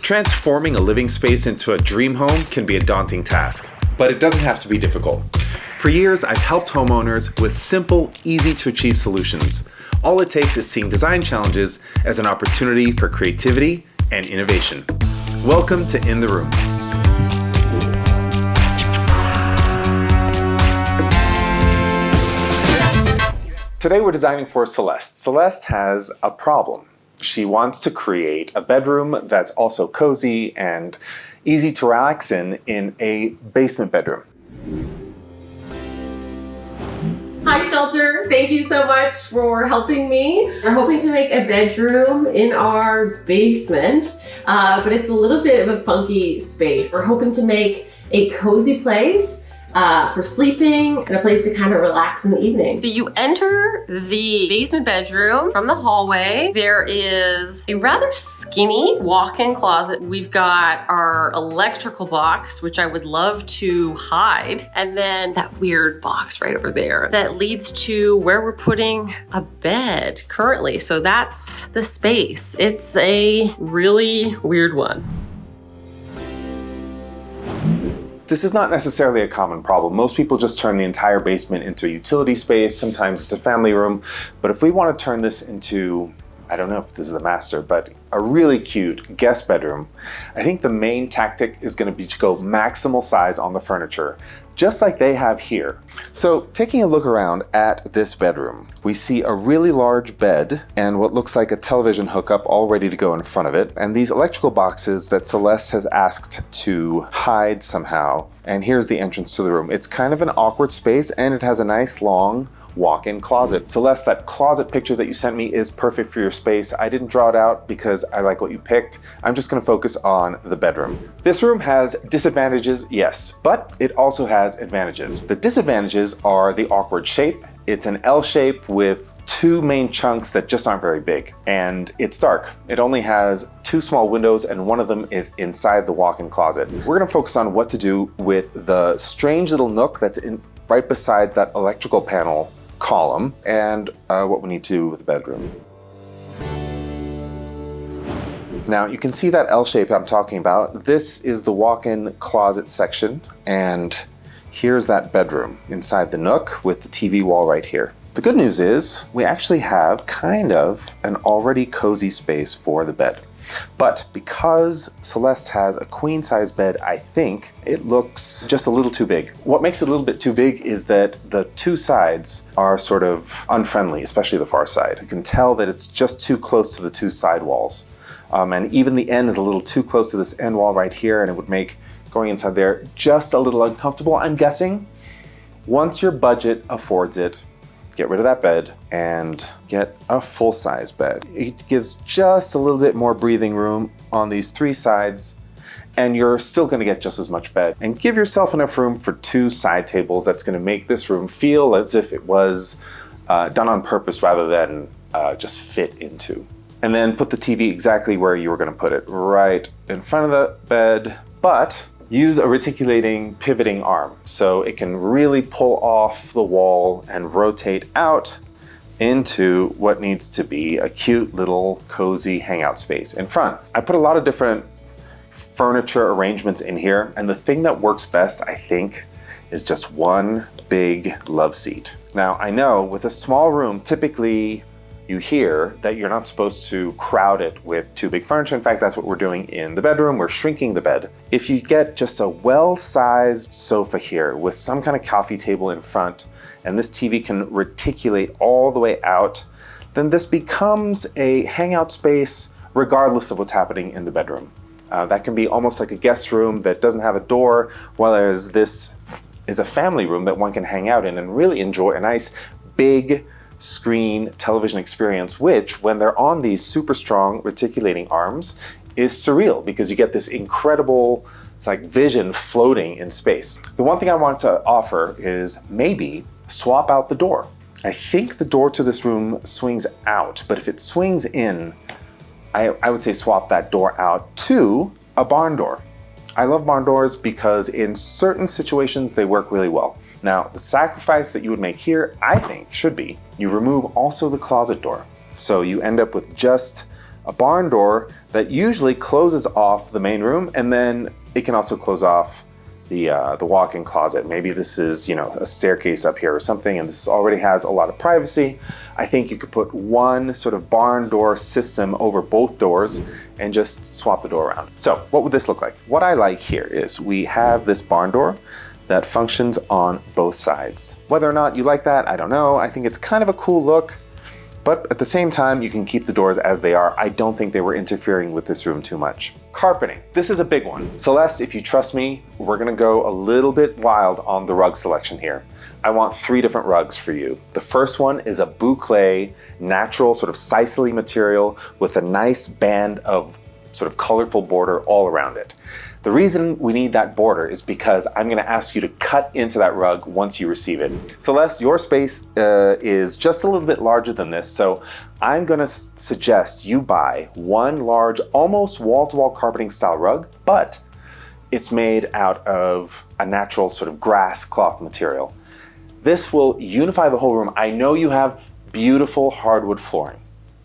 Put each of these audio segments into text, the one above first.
Transforming a living space into a dream home can be a daunting task, but it doesn't have to be difficult. For years, I've helped homeowners with simple, easy-to-achieve solutions. All it takes is seeing design challenges as an opportunity for creativity and innovation. Welcome to In the Room. Today we're designing for Celeste. Celeste has a problem. She wants to create a bedroom that's also cozy and easy to relax in a basement bedroom. Hi Shelter, thank you so much for helping me. We're hoping to make a bedroom in our basement, but it's a little bit of a funky space. We're hoping to make a cozy place for sleeping and a place to kind of relax in the evening. So you enter the basement bedroom from the hallway. There is a rather skinny walk-in closet. We've got our electrical box, which I would love to hide. And then that weird box right over there that leads to where we're putting a bed currently. So that's the space. It's a really weird one. This is not necessarily a common problem. Most people just turn the entire basement into a utility space. Sometimes it's a family room. But if we want to turn this into, I don't know if this is the master, but a really cute guest bedroom, I think the main tactic is going to be to go maximal size on the furniture, just like they have here. So taking a look around at this bedroom, we see a really large bed and what looks like a television hookup all ready to go in front of it, and these electrical boxes that Celeste has asked to hide somehow. And here's the entrance to the room. It's kind of an awkward space and it has a nice long walk-in closet. Celeste, that closet picture that you sent me is perfect for your space. I didn't draw it out because I like what you picked. I'm just going to focus on the bedroom. This room has disadvantages, yes, but it also has advantages. The disadvantages are the awkward shape. It's an L shape with two main chunks that just aren't very big, and it's dark. It only has two small windows and one of them is inside the walk-in closet. We're going to focus on what to do with the strange little nook that's right besides that electrical panel column, and what we need to do with the bedroom. Now you can see that L shape I'm talking about. This is the walk-in closet section, and here's that bedroom inside the nook with the TV wall right here. The good news is we actually have kind of an already cozy space for the bed. But because Celeste has a queen size bed, I think it looks just a little too big. What makes it a little bit too big is that the two sides are sort of unfriendly, especially the far side. You can tell that it's just too close to the two side walls. And even the end is a little too close to this end wall right here, and it would make going inside there just a little uncomfortable. I'm guessing once your budget affords it, get rid of that bed and get a full-size bed. It gives just a little bit more breathing room on these three sides, and you're still going to get just as much bed. And give yourself enough room for two side tables. That's going to make this room feel as if it was done on purpose rather than just fit into. And then put the TV exactly where you were going to put it, right in front of the bed, but use a reticulating pivoting arm so it can really pull off the wall and rotate out into what needs to be a cute little cozy hangout space in front. I put a lot of different furniture arrangements in here, and the thing that works best, I think, is just one big love seat. Now, I know with a small room, typically you hear that you're not supposed to crowd it with too big furniture. In fact, that's what we're doing in the bedroom. We're shrinking the bed. If you get just a well-sized sofa here with some kind of coffee table in front, and this TV can reticulate all the way out, then this becomes a hangout space regardless of what's happening in the bedroom. That can be almost like a guest room that doesn't have a door, whereas this is a family room that one can hang out in and really enjoy a nice big screen television experience, which when they're on these super strong reticulating arms is surreal because you get this incredible, it's like vision floating in space. The one thing I want to offer is maybe swap out the door. I think the door to this room swings out, but if it swings in, I would say swap that door out to a barn door. I love barn doors because in certain situations they work really well. Now, the sacrifice that you would make here, I think, should be you remove also the closet door. So you end up with just a barn door that usually closes off the main room, and then it can also close off the walk-in closet. Maybe this is, a staircase up here or something, and this already has a lot of privacy. I think you could put one sort of barn door system over both doors and just swap the door around. So what would this look like? What I like here is we have this barn door that functions on both sides. Whether or not you like that, I don't know. I think it's kind of a cool look, but at the same time, you can keep the doors as they are. I don't think they were interfering with this room too much. Carpeting. This is a big one. Celeste, if you trust me, we're gonna go a little bit wild on the rug selection here. I want 3 different rugs for you. The first one is a boucle, natural sort of Sicily material with a nice band of sort of colorful border all around it. The reason we need that border is because I'm gonna ask you to cut into that rug once you receive it. Celeste, your space is just a little bit larger than this, so I'm gonna suggest you buy one large, almost wall-to-wall carpeting style rug, but it's made out of a natural sort of grass cloth material. This will unify the whole room. I know you have beautiful hardwood flooring,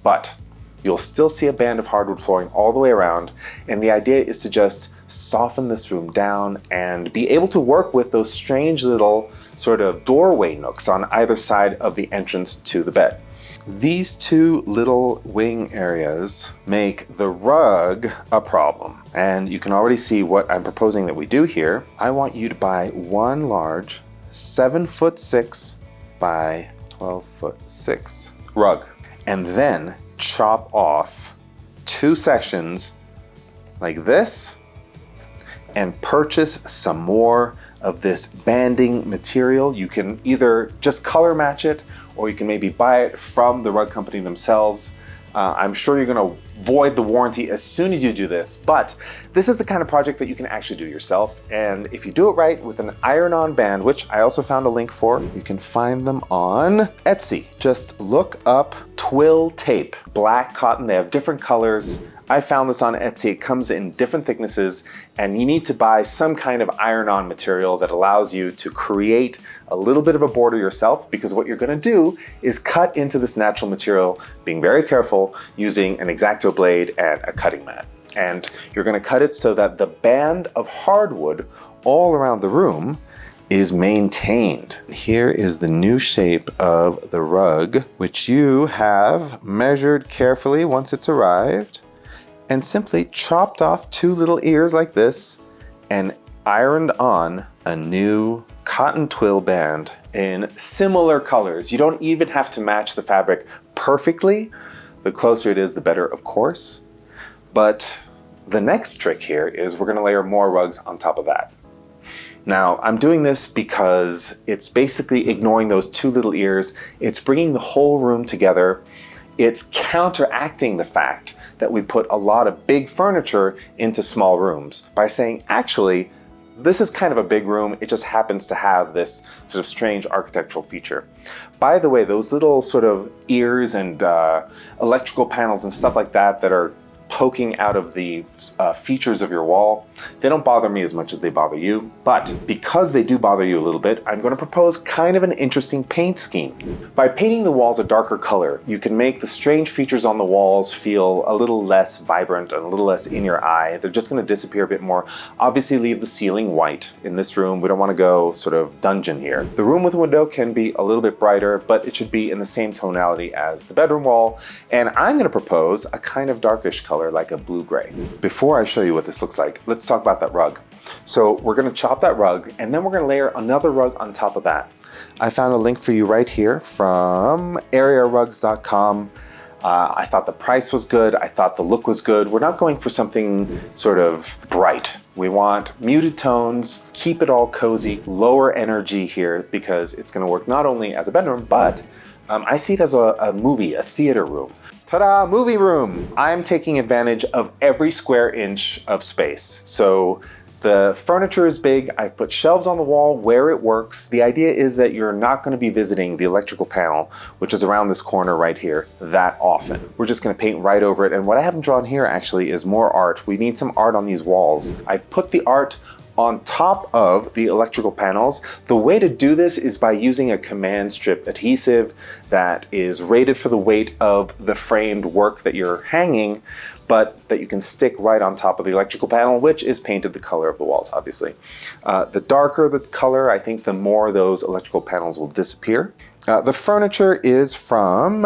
but you'll still see a band of hardwood flooring all the way around, and the idea is to just soften this room down and be able to work with those strange little sort of doorway nooks on either side of the entrance to the bed. These 2 little wing areas make the rug a problem, and you can already see what I'm proposing that we do here. I want you to buy one large 7'6" by 12'6" rug, and then chop off 2 sections like this and purchase some more of this banding material. You can either just color match it, or you can maybe buy it from the rug company themselves. I'm sure you're gonna void the warranty as soon as you do this, but this is the kind of project that you can actually do yourself. And if you do it right with an iron-on band, which I also found a link for, you can find them on Etsy. Just look up twill tape, black cotton. They have different colors. I found this on Etsy. It comes in different thicknesses, and you need to buy some kind of iron-on material that allows you to create a little bit of a border yourself, because what you're gonna do is cut into this natural material, being very careful, using an X-Acto blade and a cutting mat. And you're gonna cut it so that the band of hardwood all around the room is maintained. Here is the new shape of the rug, which you have measured carefully once it's arrived, and simply chopped off 2 little ears like this and ironed on a new cotton twill band in similar colors. You don't even have to match the fabric perfectly. The closer it is, the better, of course. But the next trick here is we're gonna layer more rugs on top of that. Now, I'm doing this because it's basically ignoring those 2 little ears. It's bringing the whole room together. It's counteracting the fact that we put a lot of big furniture into small rooms by saying, actually, this is kind of a big room. It just happens to have this sort of strange architectural feature. By the way, those little sort of ears and electrical panels and stuff like that that are poking out of the features of your wall, they don't bother me as much as they bother you. But because they do bother you a little bit, I'm going to propose kind of an interesting paint scheme. By painting the walls a darker color, you can make the strange features on the walls feel a little less vibrant and a little less in your eye. They're just going to disappear a bit more. Obviously, leave the ceiling white. In this room, we don't want to go sort of dungeon here. The room with a window can be a little bit brighter, but it should be in the same tonality as the bedroom wall. And I'm going to propose a kind of darkish color, like a blue-gray. Before I show you what this looks like, let's talk about that rug. So we're gonna chop that rug, and then we're gonna layer another rug on top of that. I found a link for you right here from arearugs.com. I thought the price was good. I thought the look was good. We're not going for something sort of bright. We want muted tones, keep it all cozy, lower energy here, because it's gonna work not only as a bedroom, but I see it as a movie, a theater room. Ta-da, movie room! I'm taking advantage of every square inch of space. So the furniture is big. I've put shelves on the wall where it works. The idea is that you're not going to be visiting the electrical panel, which is around this corner right here, that often. We're just going to paint right over it. And what I haven't drawn here actually is more art. We need some art on these walls. I've put the art on top of the electrical panels. The way to do this is by using a command strip adhesive that is rated for the weight of the framed work that you're hanging, but that you can stick right on top of the electrical panel, which is painted the color of the walls, obviously. The darker the color, I think the more those electrical panels will disappear. The furniture is from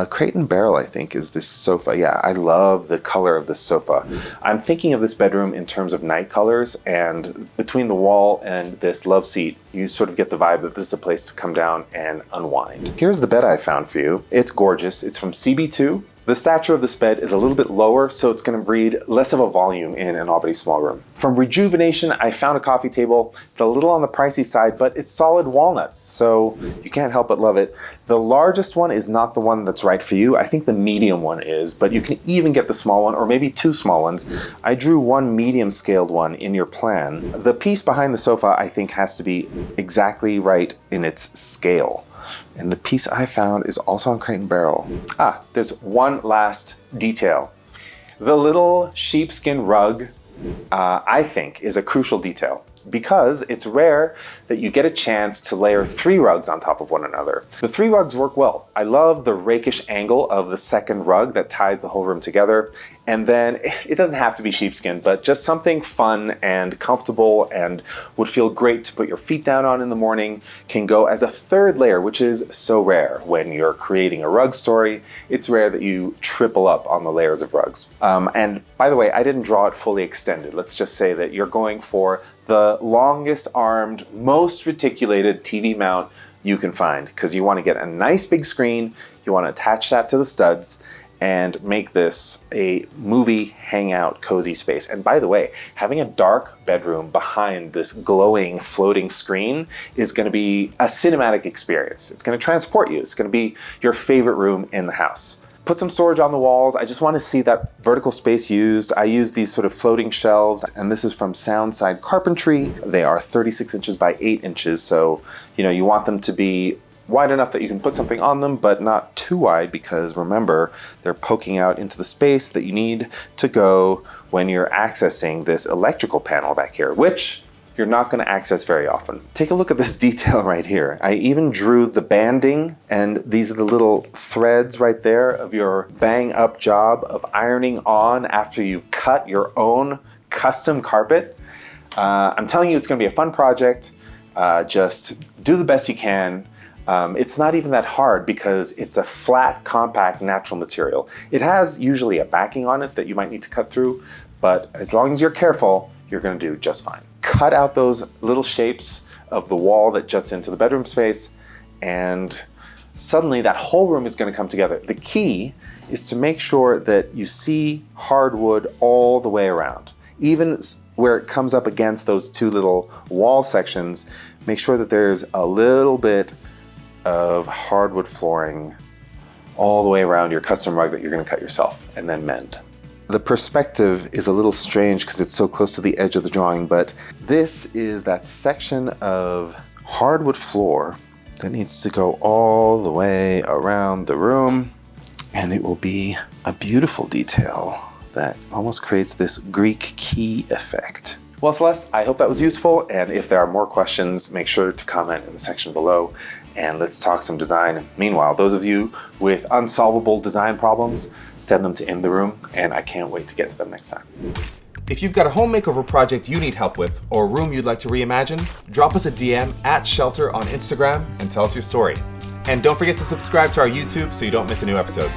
Crate and Barrel, I think, is this sofa. Yeah, I love the color of this sofa. I'm thinking of this bedroom in terms of night colors, and between the wall and this love seat, you sort of get the vibe that this is a place to come down and unwind. Here's the bed I found for you. It's gorgeous. It's from CB2. The stature of this bed is a little bit lower, so it's going to breed less of a volume in an Albany small room. From Rejuvenation, I found a coffee table. It's a little on the pricey side, but it's solid walnut, so you can't help but love it. The largest one is not the one that's right for you. I think the medium one is, but you can even get the small one, or maybe two small ones. I drew one medium scaled one in your plan. The piece behind the sofa, I think, has to be exactly right in its scale. And the piece I found is also on Crate and Barrel. There's one last detail. The little sheepskin rug, I think, is a crucial detail because it's rare that you get a chance to layer 3 rugs on top of one another. The 3 rugs work well. I love the rakish angle of the second rug that ties the whole room together. And then it doesn't have to be sheepskin, but just something fun and comfortable and would feel great to put your feet down on in the morning can go as a 3rd layer, which is so rare when you're creating a rug story. It's rare that you triple up on the layers of rugs. And by the way, I didn't draw it fully extended. Let's just say that you're going for the longest armed, most reticulated TV mount you can find because you want to get a nice big screen, you want to attach that to the studs, and make this a movie hangout cozy space. And by the way, having a dark bedroom behind this glowing floating screen is going to be a cinematic experience. It's going to transport you. It's going to be your favorite room in the house. Put some storage on the walls. I just want to see that vertical space used. I use these sort of floating shelves, and this is from Soundside Carpentry. They are 36 inches by 8 inches, so you want them to be wide enough that you can put something on them, but not too wide because remember, they're poking out into the space that you need to go when you're accessing this electrical panel back here, which you're not going to access very often. Take a look at this detail right here. I even drew the banding, and these are the little threads right there of your bang up job of ironing on after you've cut your own custom carpet. I'm telling you, it's going to be a fun project. Just do the best you can. It's not even that hard because it's a flat, compact, natural material. It has usually a backing on it that you might need to cut through, but as long as you're careful, you're going to do just fine. Cut out those little shapes of the wall that juts into the bedroom space, and suddenly that whole room is going to come together. The key is to make sure that you see hardwood all the way around. Even where it comes up against those 2 little wall sections, make sure that there's a little bit of hardwood flooring all the way around your custom rug that you're going to cut yourself and then mend. The perspective is a little strange because it's so close to the edge of the drawing, but this is that section of hardwood floor that needs to go all the way around the room, and it will be a beautiful detail that almost creates this Greek key effect. Well, Celeste, I hope that was useful, and if there are more questions, make sure to comment in the section below, and let's talk some design. Meanwhile, those of you with unsolvable design problems, send them to In the Room, and I can't wait to get to them next time. If you've got a home makeover project you need help with, or a room you'd like to reimagine, drop us a DM at SHLTR on Instagram and tell us your story. And don't forget to subscribe to our YouTube so you don't miss a new episode.